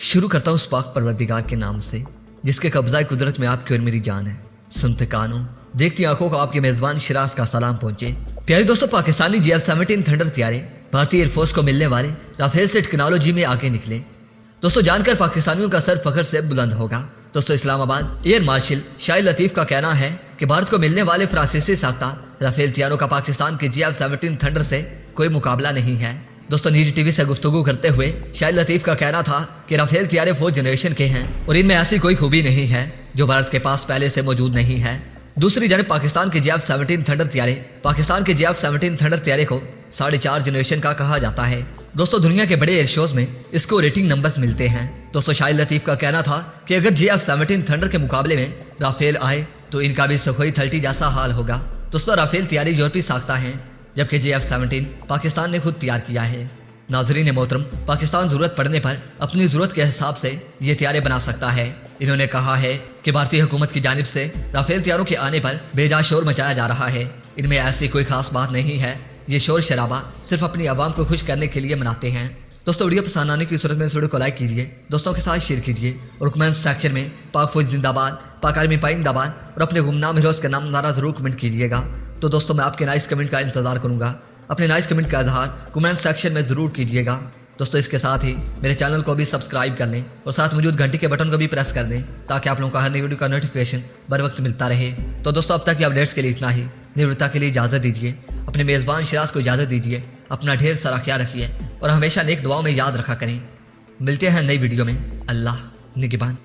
शुरू करता हूँ उस पाक परवरदिगार के नाम से जिसके कब्ज़ा कुदरत में आपकी और मेरी जान है। सुनते कानों देखती आंखों को आपके मेज़बान शिराज का सलाम पहुंचे। प्यारे दोस्तों, पाकिस्तानी GF-17 थंडर त्यारे भारतीय एयरफोर्स को मिलने वाले राफेल से टेक्नोलॉजी में आगे निकले। दोस्तों, जानकर पाकिस्तानियों का सर फख्र से बुलंद होगा। दोस्तों, इस्लामाबाद एयर मार्शल शाहिद लतीफ़ का कहना है कि भारत को मिलने वाले फ्रांसीसी साख्ता राफेल त्यारों का पाकिस्तान के GF-17 थंडर से कोई मुकाबला नहीं है। दोस्तों, नीजी टीवी से गुफ्तगू करते हुए शाहिद लतीफ़ का कहना था कि राफेल त्यारे 4th जनरेशन के हैं और इनमें ऐसी कोई खूबी नहीं है जो भारत के पास पहले से मौजूद नहीं है। दूसरी जानब पाकिस्तान के GF-17 थंडर त्यारे को 4.5 जनरेशन का कहा जाता है। दोस्तों, दुनिया के बड़े एयर शोज में इसको रेटिंग नंबर्स मिलते हैं। दोस्तों, शाहिद लतीफ़ का कहना था कि अगर GF-17 थंडर के मुकाबले में राफेल आए तो इनका भी सुखोई 30 जैसा हाल होगा। दोस्तों, राफेल त्यारे यूरोपीय साख्ता हैं जबकि GF-17 पाकिस्तान ने खुद तैयार किया है। नाज़रीन मोहतरम, पाकिस्तान ज़रूरत पड़ने पर अपनी ज़रूरत के हिसाब से ये त्यारे बना सकता है। इन्होंने कहा है कि भारतीय हुकूमत की जानिब से राफेल त्यारों के आने पर बेजा शोर मचाया जा रहा है। इनमें ऐसी कोई खास बात नहीं है, ये शोर शराबा सिर्फ अपनी आवाम को खुश करने के लिए मनाते हैं। दोस्तों, वीडियो पसंद आने की सूरत में इस वीडियो को लाइक कीजिए, दोस्तों के साथ शेयर कीजिए और कमेंट सेक्शन में पाक फौज जिंदाबाद, पाक आर्मी पाइंदाबाद और अपने गुमनाम हीरोज़ का नाम नारा ज़रूर कमेंट कीजिएगा। तो दोस्तों, मैं आपके नाइस कमेंट का इंतजार करूंगा। अपने नाइस कमेंट का इजहार कमेंट सेक्शन में ज़रूर कीजिएगा। दोस्तों, इसके साथ ही मेरे चैनल को भी सब्सक्राइब कर लें और साथ मौजूद घंटी के बटन को भी प्रेस कर दें ताकि आप लोगों को हर नई वीडियो का नोटिफिकेशन बर वक्त मिलता रहे। तो दोस्तों, अब तक की अपडेट्स के लिए इतना ही। निवृत्ता के लिए इजाज़त दीजिए, अपने मेज़बान शिराज को इजाज़त दीजिए। अपना ढेर सारा ख्याल रखिए और हमेशा नेक दुआओं में याद रखा करें। मिलते हैं नई वीडियो में। अल्लाह निगहबान।